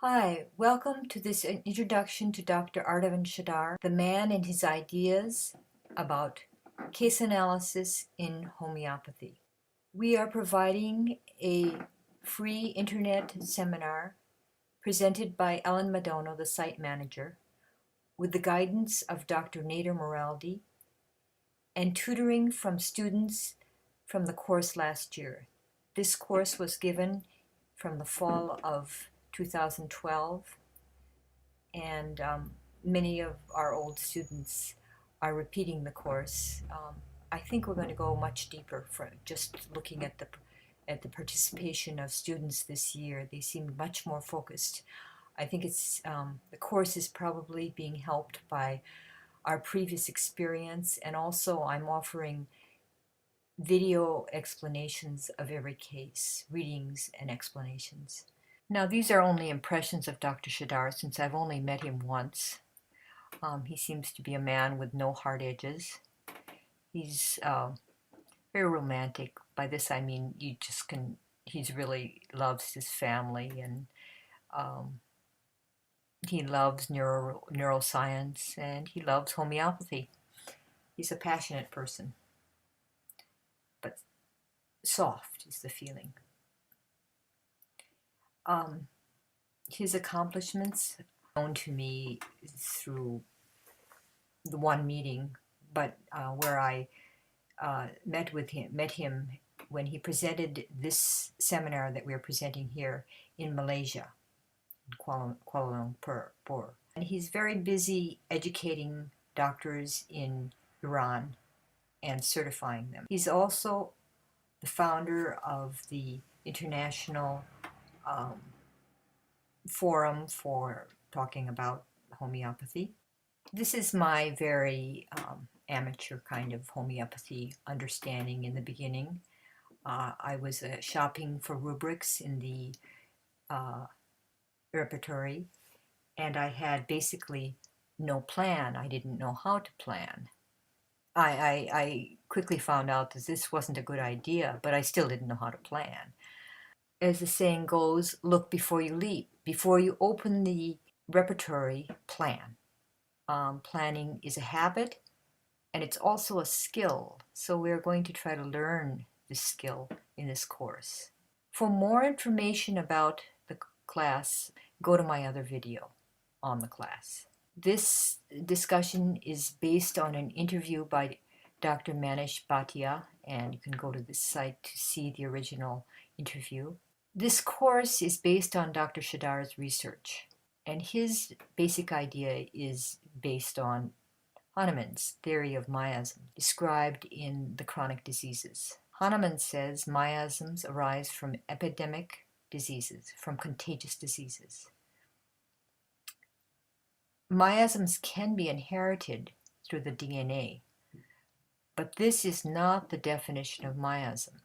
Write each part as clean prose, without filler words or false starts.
Hi, welcome to this introduction to Dr. Ardavan Shahrdar, the man and his ideas about case analysis in homeopathy. We are providing a free internet seminar presented by Ellen Madono, the site manager, with the guidance of Dr. Nader Moraldi and tutoring from students from the course last year. This course was given from the fall of 2012, and many of our old students are repeating the course. I think we're going to go much deeper for just looking at the participation of students this year. They seem much more focused. I think it's the course is probably being helped by our previous experience, and also I'm offering video explanations of every case, readings and explanations. Now, these are only impressions of Dr. Shahrdar since I've only met him once. He seems to be a man with no hard edges. He's very romantic. By this I mean he's really loves his family, and he loves neuroscience, and he loves homeopathy. He's a passionate person, but soft is the feeling. His accomplishments known to me through the one meeting, but where I met him when he presented this seminar that we're presenting here in Malaysia, in Kuala Lumpur. And he's very busy educating doctors in Iran and certifying them. He's also the founder of the International Forum for talking about homeopathy. This is my very amateur kind of homeopathy understanding in the beginning. I was shopping for rubrics in the repertory, and I had basically no plan. I didn't know how to plan. I quickly found out that this wasn't a good idea, but I still didn't know how to plan. As the saying goes, look before you leap. Before you open the repertory, plan. Planning is a habit, and it's also a skill, so we're going to try to learn this skill in this course. For more information about the class, go to my other video on the class. This discussion is based on an interview by Dr. Manish Bhatia, and you can go to this site to see the original interview. This course is based on Dr. Shahdar's research, and his basic idea is based on Hahnemann's theory of miasms, described in The Chronic Diseases. Hahnemann says miasms arise from epidemic diseases, from contagious diseases. Miasms can be inherited through the DNA, but this is not the definition of miasm.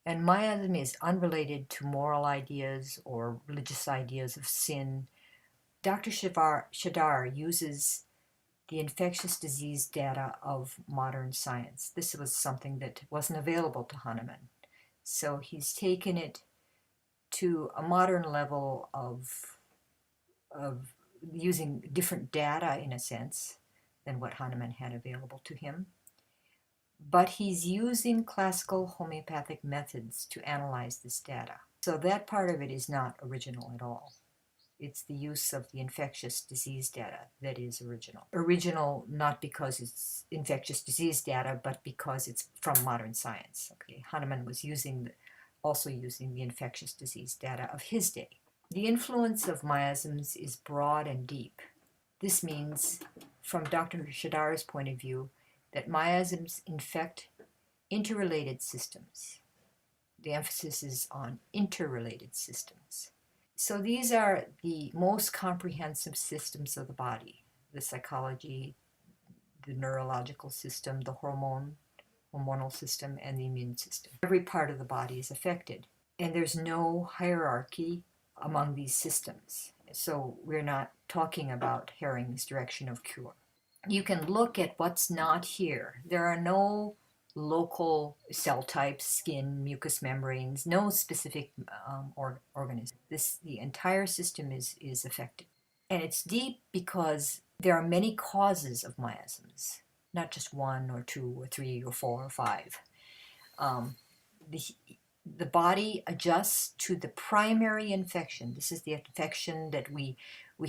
And miasm is unrelated to moral ideas or religious ideas of sin. Dr. Shahrdar uses the infectious disease data of modern science. This was something that wasn't available to Hahnemann. So he's taken it to a modern level of using different data, in a sense, than what Hahnemann had available to him. But he's using classical homeopathic methods to analyze this data. So that part of it is not original at all. It's the use of the infectious disease data that is original. Original not because it's infectious disease data, but because it's from modern science. Hahnemann was also using the infectious disease data of his day. The influence of miasms is broad and deep. This means, from Dr. Shahdar's point of view, that miasms infect interrelated systems. The emphasis is on interrelated systems. So these are the most comprehensive systems of the body: the psychology, the neurological system, the hormonal system, and the immune system. Every part of the body is affected, and there's no hierarchy among these systems. So we're not talking about Hering's direction of cure. You can look at what's not here. There are no local cell types, skin, mucous membranes, no specific organism. The entire system is affected. And it's deep because there are many causes of miasms, not just one or two or three or four or five. Um, the, the body adjusts to the primary infection. This is the infection that we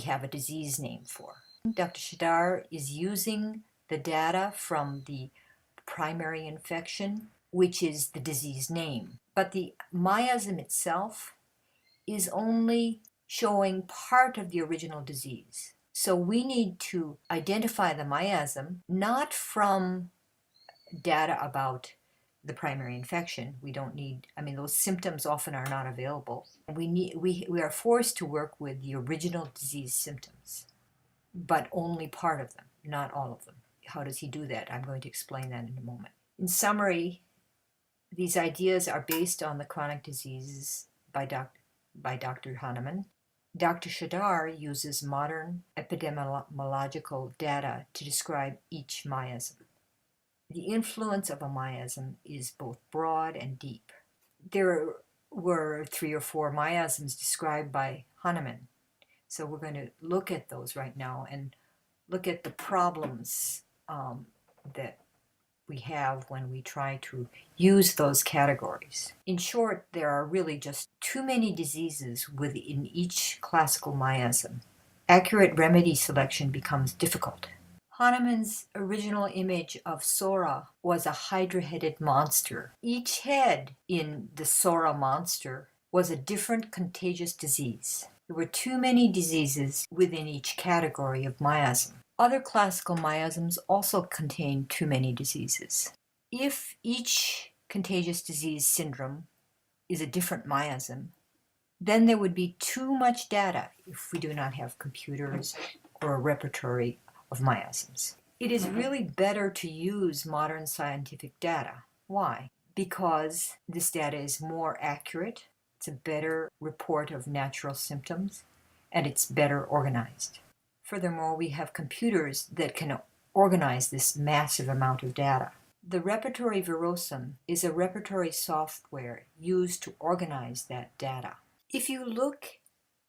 have a disease name for. Dr. Shahrdar is using the data from the primary infection, which is the disease name. But the miasm itself is only showing part of the original disease. So we need to identify the miasm not from data about the primary infection. We don't need, I mean, those symptoms often are not available. We are forced to work with the original disease symptoms, but only part of them, not all of them. How does he do that? I'm going to explain that in a moment. In summary, these ideas are based on the chronic diseases by Dr. Hahnemann. Dr. Shahrdar uses modern epidemiological data to describe each miasm. The influence of a miasm is both broad and deep. There were 3 or 4 miasms described by Hahnemann. So we're going to look at those right now and look at the problems that we have when we try to use those categories. In short, there are really just too many diseases within each classical miasm. Accurate remedy selection becomes difficult. Hahnemann's original image of Sora was a hydra-headed monster. Each head in the Sora monster was a different contagious disease. There were too many diseases within each category of miasm. Other classical miasms also contain too many diseases. If each contagious disease syndrome is a different miasm, then there would be too much data if we do not have computers or a repertory of miasms. It is really better to use modern scientific data. Why? Because this data is more accurate, it's a better report of natural symptoms, and it's better organized. Furthermore, we have computers that can organize this massive amount of data. The repertory virosum is a repertory software used to organize that data. If you look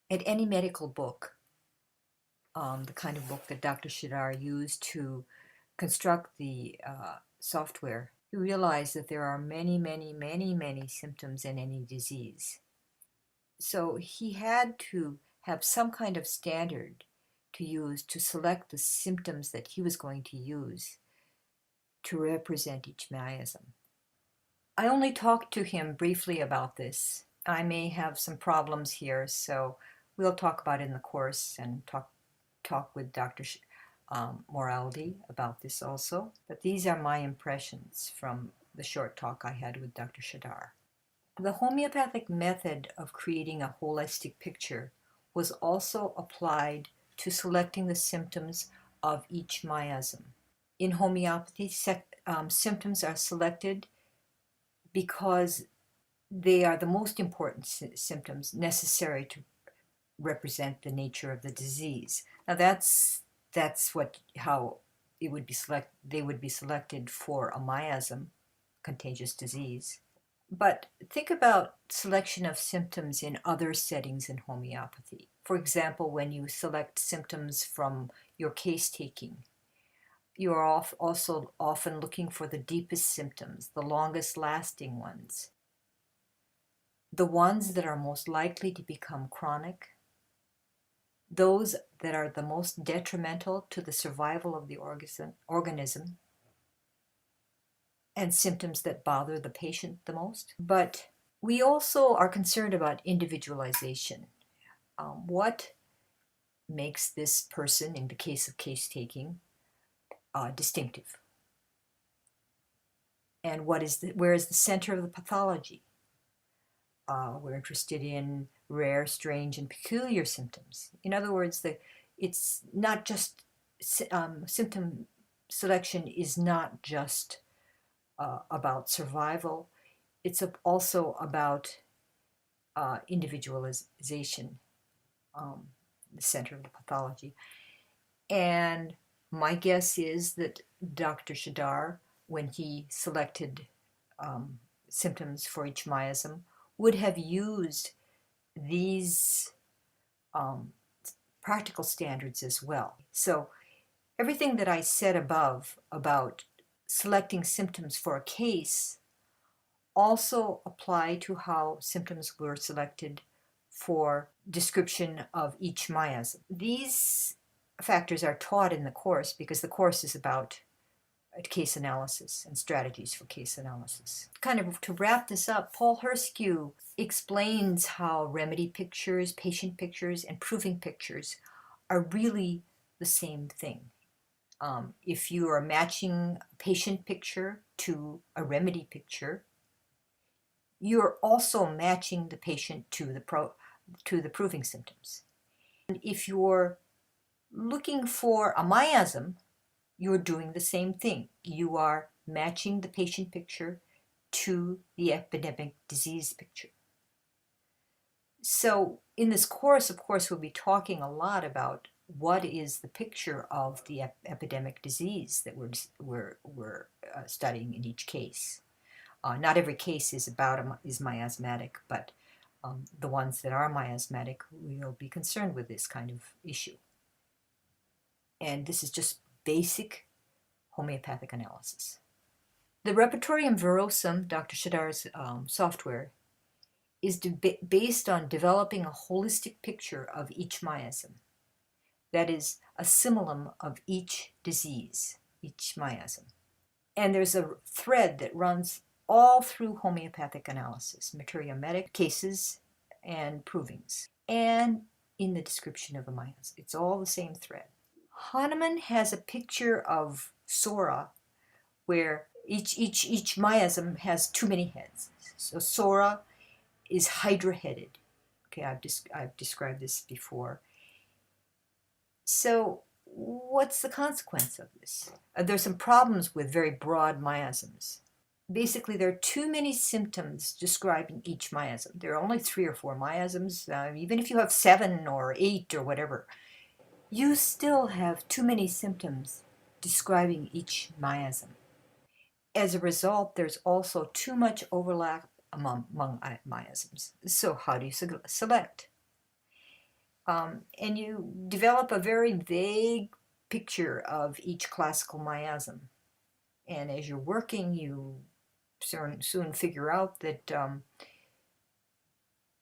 at any medical book, the kind of book that Dr. Shahrdar used to construct the software, you realize that there are many, many, many, many symptoms in any disease. So he had to have some kind of standard to use to select the symptoms that he was going to use to represent each miasm. I only talked to him briefly about this. I may have some problems here, so we'll talk about it in the course and talk with Dr. Moraldi about this also. But these are my impressions from the short talk I had with Dr. Shahrdar. The homeopathic method of creating a holistic picture was also applied to selecting the symptoms of each miasm. In homeopathy, symptoms are selected because they are the most important symptoms necessary to represent the nature of the disease. Now that's how it would be they would be selected for a miasm, contagious disease. But think about selection of symptoms in other settings in homeopathy. For example, when you select symptoms from your case taking, you are also often looking for the deepest symptoms, the longest lasting ones, the ones that are most likely to become chronic, those that are the most detrimental to the survival of the organism, and symptoms that bother the patient the most. But we also are concerned about individualization. What makes this person, in the case of case taking, distinctive? And where is the center of the pathology? We're interested in rare, strange, and peculiar symptoms. In other words, it's not just symptom selection is not just about survival. It's also about individualization, the center of the pathology. And my guess is that Dr. Shahrdar when he selected symptoms for each miasm, would have used these practical standards as well. So everything that I said above about selecting symptoms for a case also apply to how symptoms were selected for description of each miasm. These factors are taught in the course because the course is about case analysis and strategies for case analysis. Kind of to wrap this up, Paul Herskew explains how remedy pictures, patient pictures, and proving pictures are really the same thing. If you are matching a patient picture to a remedy picture, you're also matching the patient to the proving symptoms. And if you're looking for a miasm, you're doing the same thing. You are matching the patient picture to the epidemic disease picture. So in this course, of course, we'll be talking a lot about what is the picture of the epidemic disease that we're studying in each case. Not every case is miasmatic, but the ones that are miasmatic, we'll be concerned with this kind of issue. And this is just basic homeopathic analysis. The Repertorium Virosum, Dr. Shahdar's software, is based on developing a holistic picture of each miasm. That is, a simulum of each disease, each miasm. And there's a thread that runs all through homeopathic analysis, materiometic cases and provings, and in the description of a miasm. It's all the same thread. Hahnemann has a picture of Sora where each miasm has too many heads. So Sora is hydra-headed. Okay, I've described this before. So what's the consequence of this? There's some problems with very broad miasms. Basically, there are too many symptoms describing each miasm. There are only 3 or 4 miasms. Even if you have 7 or 8 or whatever, you still have too many symptoms describing each miasm. As a result, there's also too much overlap among miasms. So how do you select? And you develop a very vague picture of each classical miasm. And as you're working, you soon figure out that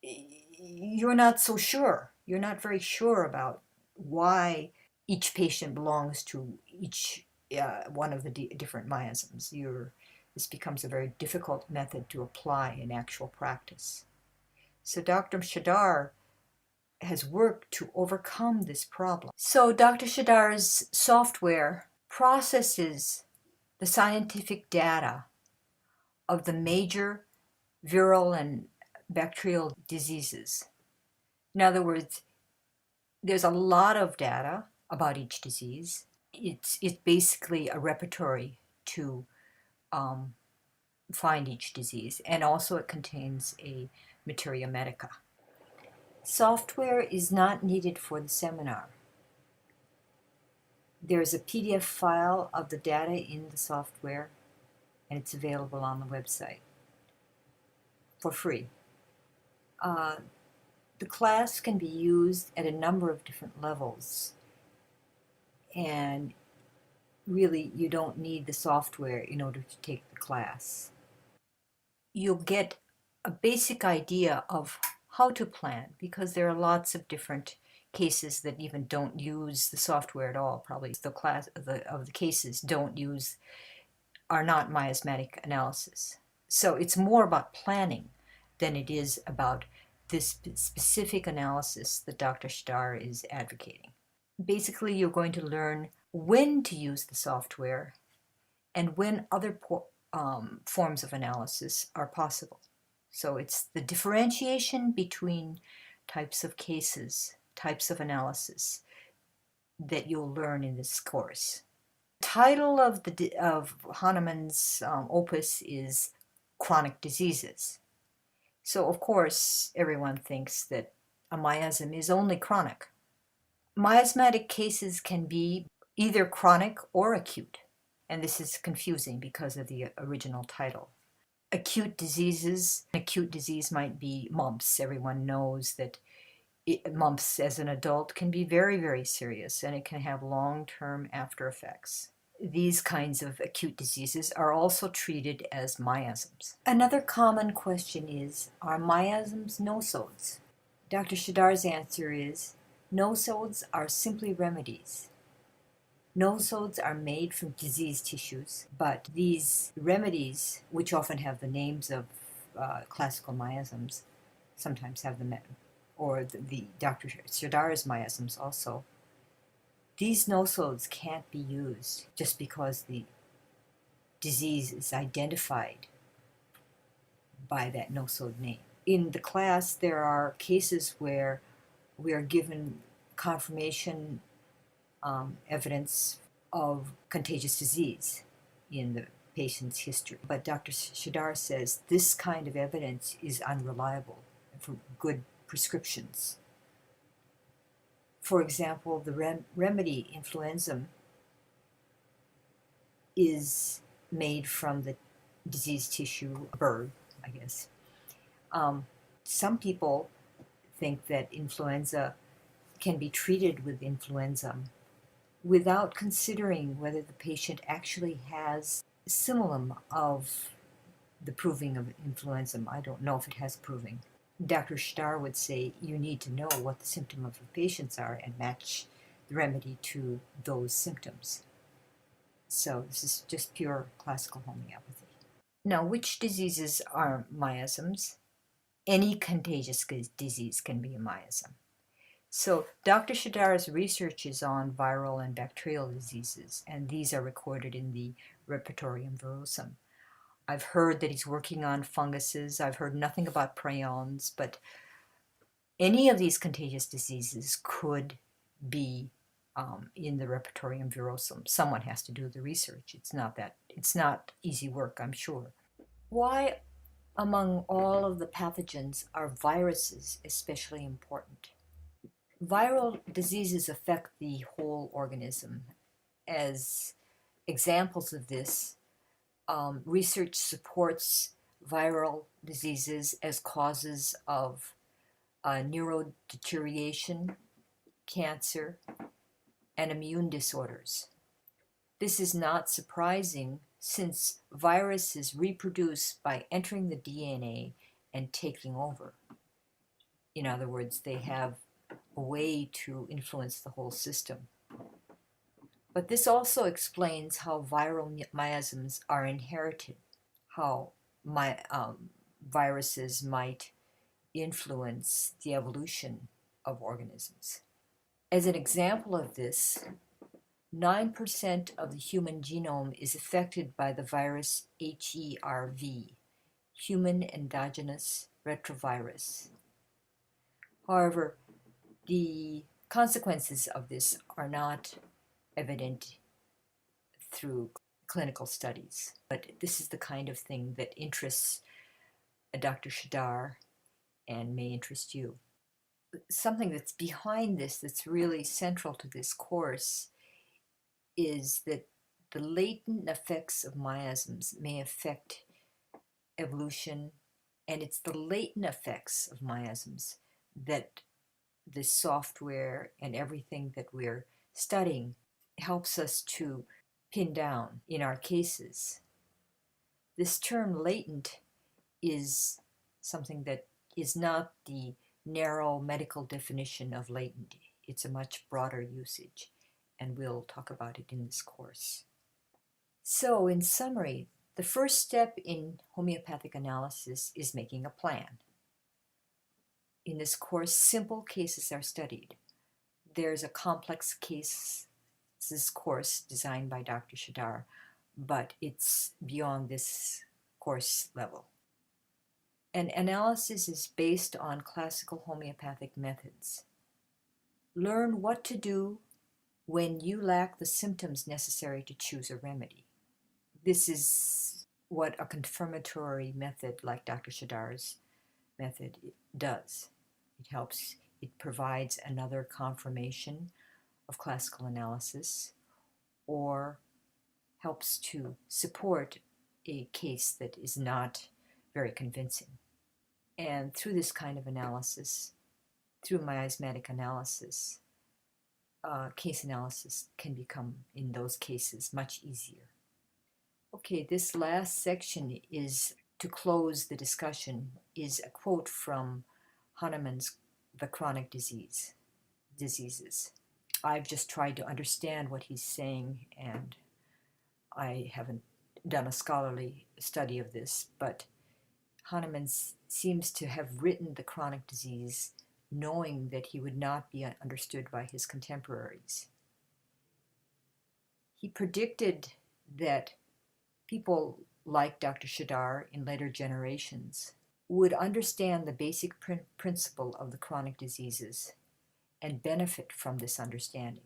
you're not so sure. You're not very sure about why each patient belongs to each one of the different miasms. This becomes a very difficult method to apply in actual practice. So Dr. Shahrdar has worked to overcome this problem. So Dr. Shahdar's software processes the scientific data of the major viral and bacterial diseases. In other words, there's a lot of data about each disease. It's basically a repertory to find each disease, and also it contains a materia medica. Software is not needed for the seminar. There's a PDF file of the data in the software, and it's available on the website for free. The class can be used at a number of different levels, and really you don't need the software in order to take the class. You'll get a basic idea of how to plan, because there are lots of different cases that even don't use the software at all. Probably the class of the cases are not miasmatic analysis. So it's more about planning than it is about this specific analysis that Dr. Shahrdar is advocating. Basically, you're going to learn when to use the software and when other forms of analysis are possible. So it's the differentiation between types of cases, types of analysis that you'll learn in this course. The title of Hahnemann's opus is Chronic Diseases. So of course everyone thinks that a miasm is only chronic. Miasmatic cases can be either chronic or acute. and this is confusing because of the original title. Acute diseases. Acute disease might be mumps. Everyone knows that mumps as an adult can be very, very serious, and it can have long-term after effects. These kinds of acute diseases are also treated as miasms. Another common question is, are miasms nosodes? Dr. Shahdar's answer is, nosodes are simply remedies. Nosodes are made from diseased tissues, but these remedies, which often have the names of classical miasms, sometimes have or the Dr. Shahdar's miasms also. These nosodes can't be used just because the disease is identified by that nosode name. In the class, there are cases where we are given confirmation evidence of contagious disease in the patient's history. But Dr. Shahrdar says this kind of evidence is unreliable for good prescriptions. For example, the remedy influenza is made from the diseased tissue, a bird, I guess. Some people think that influenza can be treated with influenza without considering whether the patient actually has similum of the proving of influenza. I don't know if it has proving. Dr. Shahrdar would say you need to know what the symptoms of the patients are and match the remedy to those symptoms. So this is just pure classical homeopathy. Now, which diseases are miasms? Any contagious disease can be a miasm. So Dr. Shahdar's research is on viral and bacterial diseases, and these are recorded in the Repertorium Virosum. I've heard that he's working on funguses. I've heard nothing about prions, but any of these contagious diseases could be in the Repertorium Virosum. Someone has to do the research. It's not easy work, I'm sure. Why, among all of the pathogens, are viruses especially important? Viral diseases affect the whole organism. As examples of this, research supports viral diseases as causes of neurodeterioration, cancer, and immune disorders. This is not surprising since viruses reproduce by entering the DNA and taking over. In other words, they have a way to influence the whole system. But this also explains how viral miasms are inherited, how viruses might influence the evolution of organisms. As an example of this, 9% of the human genome is affected by the virus HERV, human endogenous retrovirus. However, the consequences of this are not evident through clinical studies, but this is the kind of thing that interests Dr. Shahrdar and may interest you. Something that's behind this, that's really central to this course, is that the latent effects of miasms may affect evolution, and it's the latent effects of miasms that the software and everything that we're studying helps us to pin down in our cases. This term latent is something that is not the narrow medical definition of latent. It's a much broader usage, and we'll talk about it in this course. So, in summary, the first step in homeopathic analysis is making a plan. In this course, simple cases are studied. There's a complex cases course designed by Dr. Shahrdar, but it's beyond this course level. An analysis is based on classical homeopathic methods. Learn what to do when you lack the symptoms necessary to choose a remedy. This is what a confirmatory method like Dr. Shahdar's method does. It provides another confirmation of classical analysis, or helps to support a case that is not very convincing. And through this kind of analysis, through miasmatic analysis, case analysis can become, in those cases, much easier. Okay, this last section is, to close the discussion, is a quote from Hahnemann's The Chronic Diseases. I've just tried to understand what he's saying, and I haven't done a scholarly study of this, but Hahnemann seems to have written The Chronic Disease knowing that he would not be understood by his contemporaries. He predicted that people like Dr. Shahrdar in later generations would understand the basic principle of the chronic diseases and benefit from this understanding.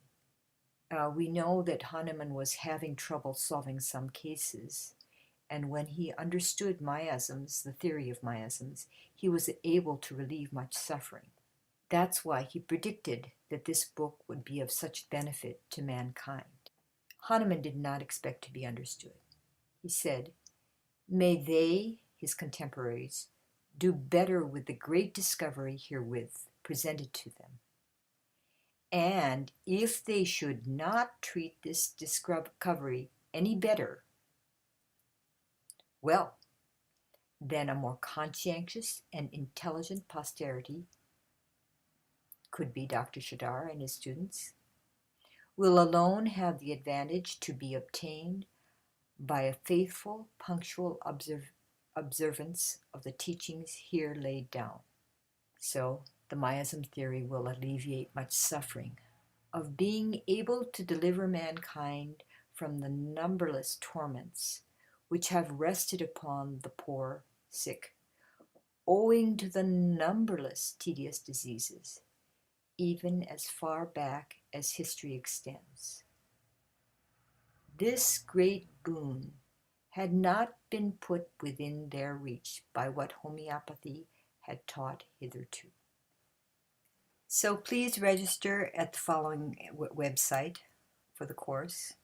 We know that Hahnemann was having trouble solving some cases, and when he understood miasms, the theory of miasms, he was able to relieve much suffering. That's why he predicted that this book would be of such benefit to mankind. Hahnemann did not expect to be understood. He said, "May they, his contemporaries, do better with the great discovery herewith presented to them. And if they should not treat this discovery any better, well, then a more conscientious and intelligent posterity, could be Dr. Shahrdar and his students, will alone have the advantage to be obtained by a faithful, punctual observance of the teachings here laid down. So the miasm theory will alleviate much suffering of being able to deliver mankind from the numberless torments which have rested upon the poor, sick, owing to the numberless tedious diseases, even as far back as history extends. This great boon had not been put within their reach by what homeopathy had taught hitherto." So please register at the following website for the course.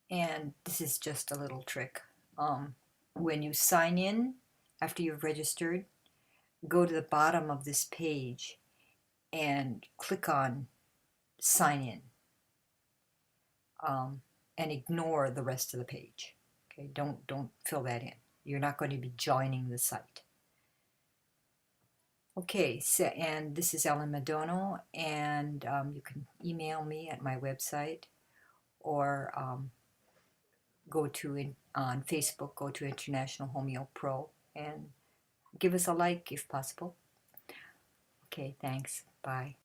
And this is just a little trick. When you sign in, after you've registered, go to the bottom of this page and click on Sign In. And ignore the rest of the page. Okay, don't fill that in. You're not going to be joining the site. Okay, so, and this is Ellen Madono, and you can email me at my website, or go to on Facebook, go to International Homeo Pro, and give us a like if possible. Okay, thanks. Bye.